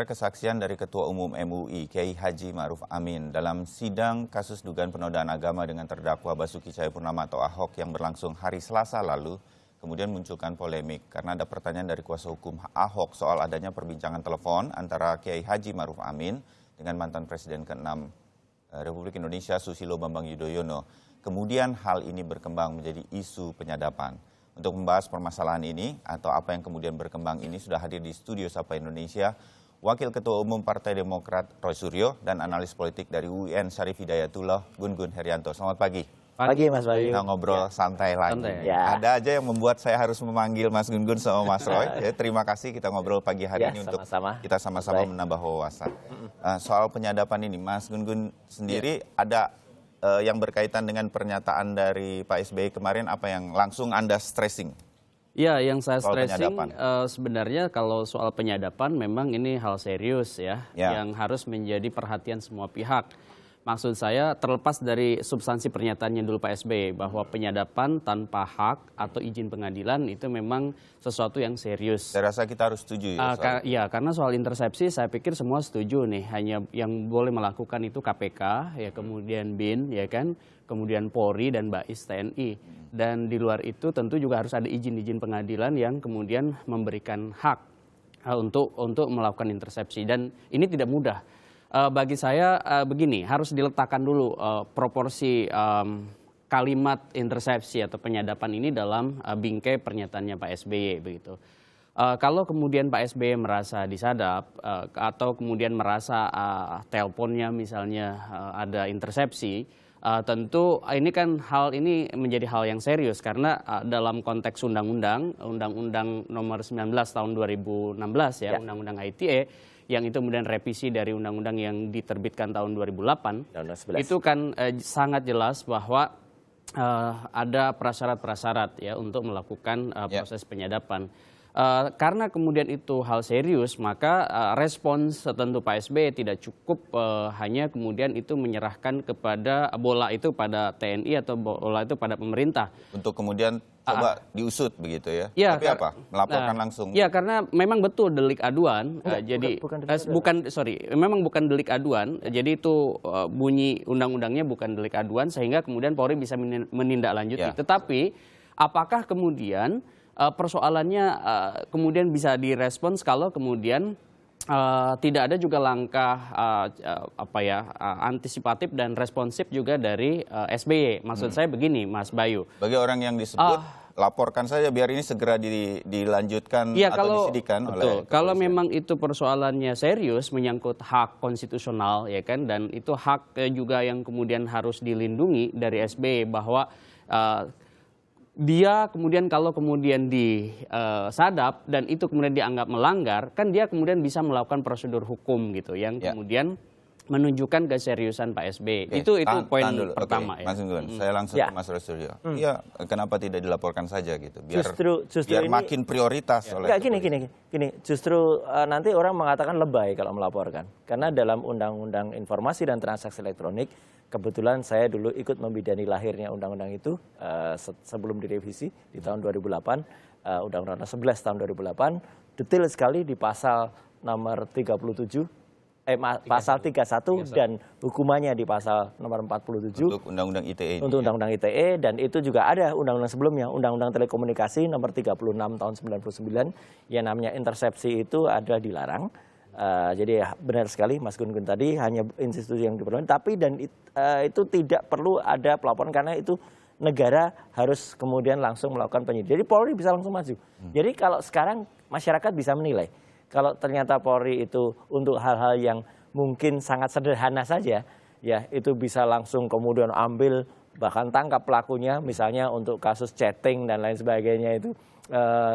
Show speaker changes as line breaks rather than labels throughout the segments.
Kesaksian dari Ketua Umum MUI, Kiai Haji Ma'ruf Amin, dalam sidang kasus dugaan penodaan agama dengan terdakwa Basuki Cahayapurnama atau Ahok yang berlangsung hari Selasa lalu, kemudian munculkan polemik karena ada pertanyaan dari kuasa hukum Ahok soal adanya perbincangan telepon antara Kiai Haji Ma'ruf Amin dengan mantan Presiden ke-6 Republik Indonesia Susilo Bambang Yudhoyono. Kemudian hal ini berkembang menjadi isu penyadapan. Untuk membahas permasalahan ini atau apa yang kemudian berkembang ini sudah hadir di studio Sapa Indonesia Wakil Ketua Umum Partai Demokrat Roy Suryo dan analis politik dari UIN Syarif Hidayatullah Gun Gun Herianto. Selamat pagi.
Pagi Mas Bayu.
Kita ngobrol santai lagi.
Ya.
Ada aja yang membuat saya harus memanggil Mas Gun Gun sama Mas Roy. Ya, terima kasih kita ngobrol pagi hari ini untuk kita sama-sama menambah wawasan. Soal penyadapan ini, Mas Gun Gun sendiri ada yang berkaitan dengan pernyataan dari Pak SBY kemarin apa yang langsung Anda stressing?
Ya, yang saya stressing sebenarnya kalau soal penyadapan memang ini hal serius ya, yang harus menjadi perhatian semua pihak. Maksud saya terlepas dari substansi pernyataannya dulu Pak SBY bahwa penyadapan tanpa hak atau izin pengadilan itu memang sesuatu yang serius.
Saya rasa kita harus setuju ya.
Ya, karena soal intersepsi saya pikir semua setuju nih, hanya yang boleh melakukan itu KPK, ya kemudian BIN, ya kan, kemudian Polri dan BAIS TNI. Dan di luar itu tentu juga harus ada izin-izin pengadilan yang kemudian memberikan hak untuk melakukan intersepsi. Dan ini tidak mudah. Bagi saya begini, harus diletakkan dulu proporsi kalimat intersepsi atau penyadapan ini dalam bingkai pernyataannya Pak SBY begitu. Kalau kemudian Pak SBY merasa disadap atau kemudian merasa teleponnya misalnya ada intersepsi, tentu ini kan hal ini menjadi hal yang serius karena dalam konteks undang-undang nomor 19 tahun 2016 ya, undang-undang ITE yang itu kemudian revisi dari undang-undang yang diterbitkan tahun 2008 itu kan sangat jelas bahwa ada prasyarat-prasyarat ya untuk melakukan proses penyadapan. Karena kemudian itu hal serius, maka respons tentu Pak SBY tidak cukup hanya kemudian itu menyerahkan kepada bola itu pada TNI atau bola itu pada pemerintah.
Untuk kemudian coba diusut begitu ya. Tapi apa? Melaporkan langsung.
Ya, karena memang betul delik aduan. Memang bukan delik aduan. Jadi itu bunyi undang-undangnya bukan delik aduan sehingga kemudian Polri bisa menindaklanjuti. Tetapi apakah kemudian persoalannya kemudian bisa direspons kalau kemudian tidak ada juga langkah antisipatif dan responsif juga dari SBY. Maksud saya begini, Mas Bayu.
Bagi orang yang disebut, laporkan saja biar ini segera dilanjutkan atau disidikan oleh.
Kalau memang itu persoalannya serius menyangkut hak konstitusional ya kan, dan itu hak juga yang kemudian harus dilindungi dari SBY bahwa dia kemudian kalau kemudian disadap dan itu kemudian dianggap melanggar, kan dia kemudian bisa melakukan prosedur hukum gitu yang kemudian menunjukkan keseriusan Pak SBY. Itu poin pertama ya.
Mas Gun, saya langsung ke Mas Roy Suryo. Iya, kenapa tidak dilaporkan saja gitu? Biar ini makin prioritas oleh.
Gini. Justru nanti orang mengatakan lebay kalau melaporkan. Karena dalam Undang-Undang Informasi dan Transaksi Elektronik, kebetulan saya dulu ikut membidani lahirnya undang-undang itu sebelum direvisi di tahun 2008, Undang-Undang 11 tahun 2008, detail sekali di pasal nomor 37, pasal 31 dan hukumannya di pasal nomor 47
untuk Undang-Undang ITE.
Untuk Undang-Undang ITE, dan itu juga ada undang-undang sebelumnya, Undang-Undang Telekomunikasi nomor 36 tahun 99 yang namanya intersepsi itu adalah dilarang. Jadi benar sekali Mas Gun tadi, hanya institusi yang diperlukan, tapi itu tidak perlu ada pelaporan karena itu negara harus kemudian langsung melakukan penyidikan. Jadi Polri bisa langsung maju. Jadi kalau sekarang masyarakat bisa menilai kalau ternyata Polri itu untuk hal-hal yang mungkin sangat sederhana saja, ya itu bisa langsung kemudian ambil bahkan tangkap pelakunya, misalnya untuk kasus chatting dan lain sebagainya itu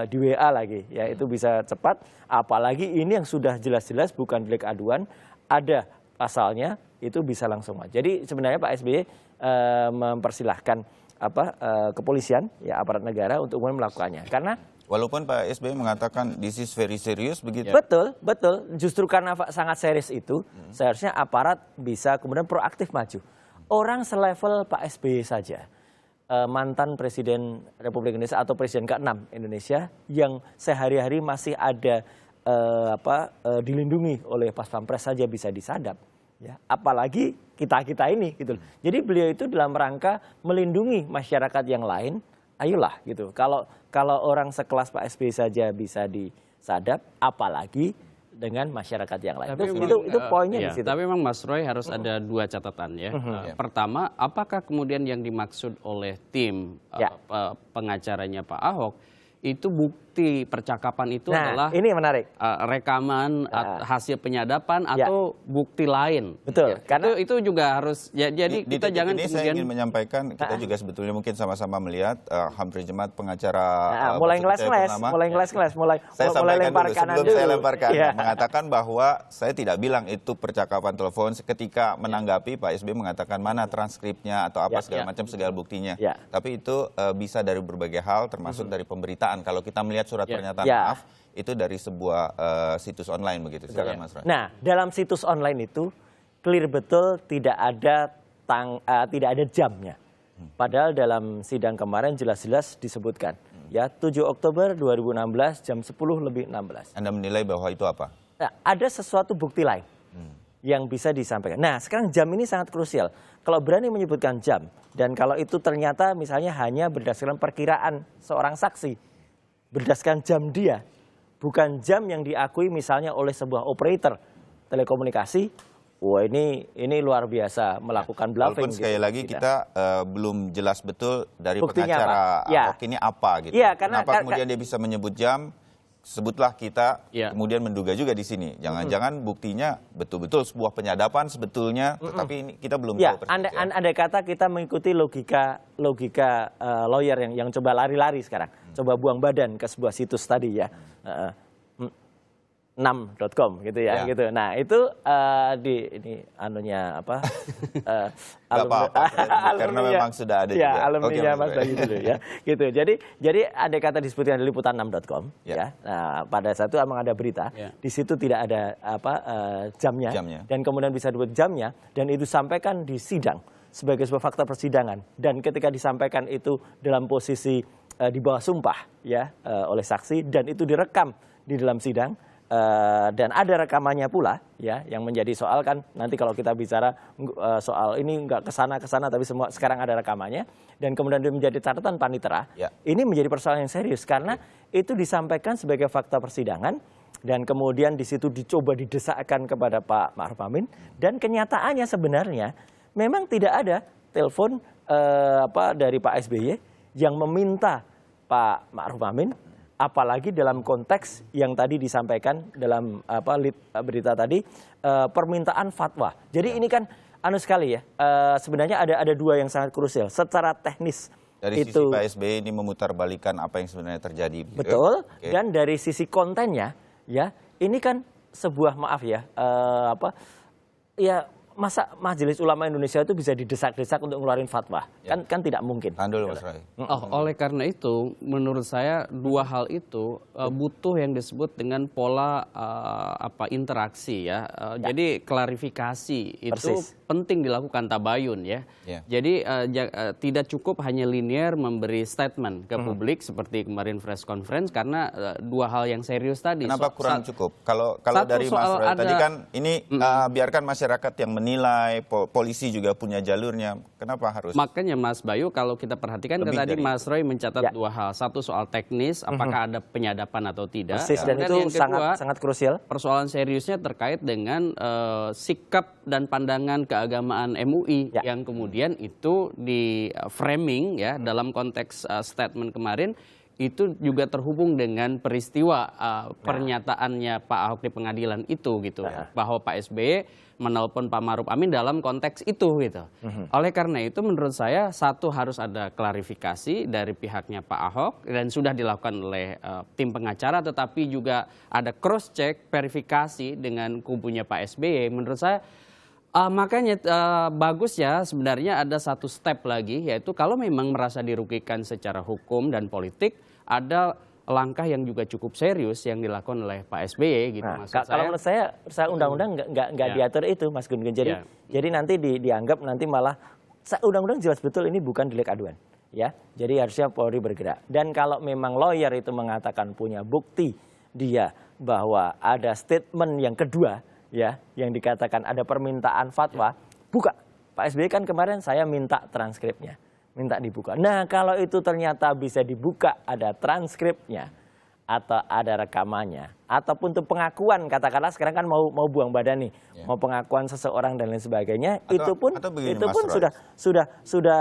di WA lagi, ya itu bisa cepat. Apalagi ini yang sudah jelas-jelas bukan delik aduan, ada pasalnya, itu bisa langsung. Jadi sebenarnya Pak SBY mempersilahkan kepolisian, ya aparat negara untuk kemudian melakukannya. Karena
walaupun Pak SBY mengatakan this is very serious begitu.
Betul. Justru karena sangat serius itu, seharusnya aparat bisa kemudian proaktif maju. Orang selevel Pak SBY saja, mantan Presiden Republik Indonesia atau Presiden ke-6 Indonesia yang sehari-hari masih ada dilindungi oleh Pas Pampres saja bisa disadap, ya, apalagi kita ini gitu. Jadi beliau itu dalam rangka melindungi masyarakat yang lain, ayolah gitu. Kalau orang sekelas Pak SBY saja bisa disadap, apalagi dengan masyarakat yang lain. Itu poinnya di situ.
Tapi memang Mas Roy harus ada dua catatan ya. Pertama, apakah kemudian yang dimaksud oleh tim pengacaranya Pak Ahok itu bukti percakapan itu adalah
ini menarik.
Rekaman hasil penyadapan atau bukti lain.
Betul.
Karena itu juga harus jadi kita jangan
ini
kemudian
saya ingin menyampaikan kita juga sebetulnya mungkin sama-sama melihat Hamfri Jemaat pengacara
mulai ngeles-ngeles, mulai lempar kanan dulu.
Saya lemparkan mengatakan bahwa saya tidak bilang itu percakapan telepon ketika menanggapi Pak SBY mengatakan mana transkripnya atau apa segala macam segala buktinya. Tapi itu bisa dari berbagai hal termasuk dari pemberitaan. Kalau kita melihat surat pernyataan maaf itu dari sebuah situs online begitu. Silakan Mas Roy.
Nah, dalam situs online itu clear betul tidak ada jamnya. Padahal dalam sidang kemarin jelas-jelas disebutkan ya 7 Oktober 2016 jam 10:16.
Anda menilai bahwa itu apa?
Nah, ada sesuatu bukti lain yang bisa disampaikan. Nah, sekarang jam ini sangat krusial. Kalau berani menyebutkan jam dan kalau itu ternyata misalnya hanya berdasarkan perkiraan seorang saksi, berdasarkan jam dia, bukan jam yang diakui misalnya oleh sebuah operator telekomunikasi. Wah, ini luar biasa melakukan bluffing.
Walaupun sekali lagi kita belum jelas betul dari
buktinya
pengacara Ahok ini apa gitu. Kenapa kemudian dia bisa menyebut jam? Sebutlah kita kemudian menduga juga di sini. Jangan-jangan buktinya betul-betul sebuah penyadapan sebetulnya, tetapi ini kita belum tahu persis.
Andai kata kita mengikuti logika lawyer yang coba lari-lari sekarang, coba buang badan ke sebuah situs tadi ya. 6.com gitu ya, gitu. Nah, itu ini anunya apa?
Karena memang sudah ada juga.
Alumninya Mas Bayu dulu ya. Gitu. Jadi ada kata disebutkan di liputan6.com ya. Nah, pada saat itu memang ada berita, di situ tidak ada jamnya dan kemudian bisa disebut jamnya dan itu sampaikan di sidang sebagai sebuah fakta persidangan dan ketika disampaikan itu dalam posisi di bawah sumpah ya oleh saksi dan itu direkam di dalam sidang. Dan ada rekamannya pula ya yang menjadi soal kan nanti kalau kita bicara soal ini nggak kesana tapi semua sekarang ada rekamannya dan kemudian itu menjadi catatan panitera ini menjadi persoalan yang serius karena itu disampaikan sebagai fakta persidangan dan kemudian di situ dicoba didesakkan kepada Pak Ma'ruf Amin dan kenyataannya sebenarnya memang tidak ada telepon dari Pak SBY yang meminta Pak Ma'ruf Amin. Apalagi dalam konteks yang tadi disampaikan dalam berita tadi permintaan fatwa. Jadi ini kan sekali ya. Sebenarnya ada dua yang sangat krusial. Secara teknis
dari sisi Pak SBY ini memutarbalikan apa yang sebenarnya terjadi.
Betul. Dan dari sisi kontennya ya ini kan sebuah masa Majelis Ulama Indonesia itu bisa didesak-desak untuk ngeluarin fatwa? Kan tidak mungkin.
Tahan dulu Mas Roy.
Oleh karena itu, menurut saya dua hal itu butuh yang disebut dengan pola interaksi ya. Jadi klarifikasi itu penting dilakukan tabayun ya. Jadi tidak cukup hanya linear memberi statement ke publik seperti kemarin press conference karena dua hal yang serius tadi.
Kenapa kurang cukup? Kalau dari Mas Roy tadi kan ini biarkan masyarakat yang menilai, polisi juga punya jalurnya. Kenapa harus?
Makanya Mas Bayu kalau kita perhatikan tadi Mas Roy mencatat dua hal. Satu soal teknis, apakah ada penyadapan atau tidak.
Persis, dan itu sangat krusial.
Persoalan seriusnya terkait dengan sikap dan pandangan keagamaan MUI yang kemudian itu di framing ya dalam konteks statement kemarin itu juga terhubung dengan peristiwa pernyataannya Pak Ahok di pengadilan itu gitu bahwa Pak SBY menelpon Pak Ma'ruf Amin dalam konteks itu gitu. Oleh karena itu menurut saya satu harus ada klarifikasi dari pihaknya Pak Ahok dan sudah dilakukan oleh tim pengacara tetapi juga ada cross check verifikasi dengan kubunya Pak SBY. Menurut saya makanya bagus ya sebenarnya ada satu step lagi yaitu kalau memang merasa dirugikan secara hukum dan politik ada langkah yang juga cukup serius yang dilakukan oleh Pak SBY gitu.
Kalau menurut saya undang-undang nggak diatur itu Mas Gun Gun. Jadi nanti dianggap nanti malah undang-undang jelas betul ini bukan delik aduan ya. Jadi harusnya Polri bergerak. Dan kalau memang lawyer itu mengatakan punya bukti dia bahwa ada statement yang kedua ya yang dikatakan ada permintaan fatwa, buka. Pak SBY kan kemarin saya minta transkripnya, minta dibuka. Nah kalau itu ternyata bisa dibuka, ada transkripnya atau ada rekamannya ataupun itu pengakuan, katakanlah sekarang kan mau buang badan nih, mau pengakuan seseorang dan lain sebagainya, itu pun sudah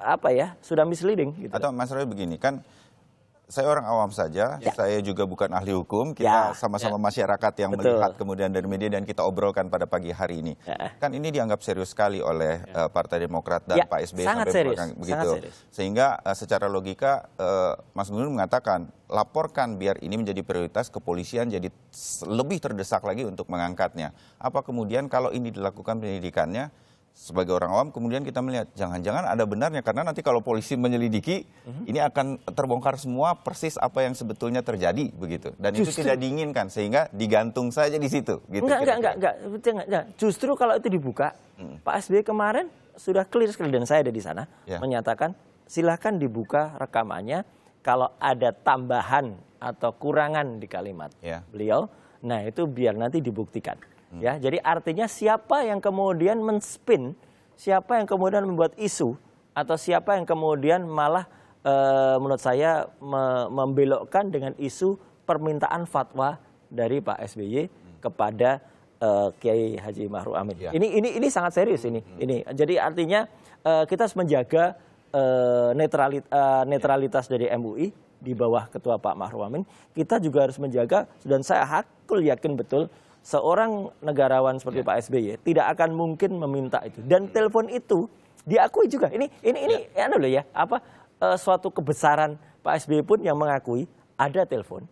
apa ya, sudah misleading gitu.
Atau Mas Roy begini kan, saya orang awam saja, saya juga bukan ahli hukum, kita sama-sama masyarakat yang melihat kemudian dari media dan kita obrolkan pada pagi hari ini. Kan ini dianggap serius sekali oleh Partai Demokrat dan Pak SBY
sangat
sampai
serius,
begitu. Sehingga secara logika Mas Gun Gun mengatakan laporkan biar ini menjadi prioritas, kepolisian jadi lebih terdesak lagi untuk mengangkatnya. Apa kemudian kalau ini dilakukan penyidikannya, sebagai orang awam kemudian kita melihat jangan-jangan ada benarnya, karena nanti kalau polisi menyelidiki ini akan terbongkar semua persis apa yang sebetulnya terjadi begitu, dan itu tidak diinginkan sehingga digantung saja di situ gitu.
Enggak. Justru kalau itu dibuka, Pak SBY kemarin sudah clear sekali dan saya ada di sana menyatakan silakan dibuka rekamannya, kalau ada tambahan atau kurangan di kalimat beliau, nah itu biar nanti dibuktikan. Ya, jadi artinya siapa yang kemudian men-spin, siapa yang kemudian membuat isu, atau siapa yang kemudian malah menurut saya membelokkan dengan isu permintaan fatwa dari Pak SBY kepada Kiai Haji Ma'ruf Amin. Ini sangat serius ini. Jadi artinya kita harus menjaga netralitas dari MUI di bawah ketua Pak Ma'ruf Amin. Kita juga harus menjaga, dan saya hakul yakin betul seorang negarawan seperti Pak SBY tidak akan mungkin meminta itu, dan telepon itu diakui juga. Ini anu loh ya, suatu kebesaran Pak SBY pun yang mengakui ada telepon.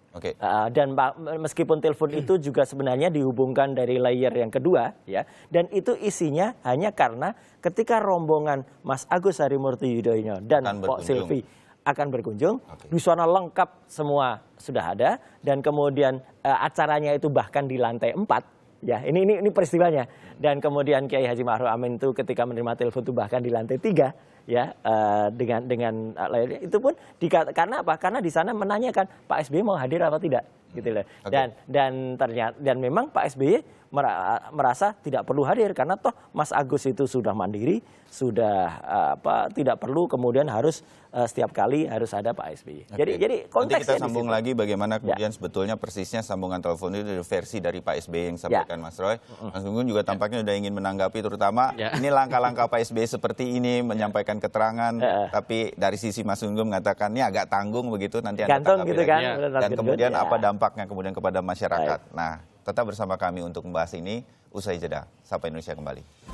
Dan meskipun telepon itu juga sebenarnya dihubungkan dari layer yang kedua ya, dan itu isinya hanya karena ketika rombongan Mas Agus Harimurti Yudhoyono dan Pak Silvi akan berkunjung, di sana lengkap semua sudah ada, dan kemudian acaranya itu bahkan di lantai 4 ya, ini peristiwanya, dan kemudian Kiai Haji Ma'ruf Amin itu ketika menerima telepon itu bahkan di lantai 3 ya, dengan itu pun karena apa? Karena di sana menanyakan Pak SBY mau hadir apa tidak gitu loh. Dan memang Pak SBY merasa tidak perlu hadir karena toh Mas Agus itu sudah mandiri, sudah tidak perlu kemudian harus setiap kali harus ada Pak SBY. Jadi konteksnya
nanti kita sambung lagi bagaimana kemudian sebetulnya persisnya sambungan telepon itu dari versi dari Pak SBY yang sampaikan Mas Roy. Mas Gun juga tampaknya sudah ingin menanggapi, terutama ini langkah-langkah Pak SBY seperti ini menyampaikan keterangan, tapi dari sisi Mas Gun Gun mengatakan ini agak tanggung begitu, nanti Anda tanggapi
gitu kan,
dan kemudian apa dampaknya kemudian kepada masyarakat. Nah, tetap bersama kami untuk membahas ini usai jeda. Sapa Indonesia kembali.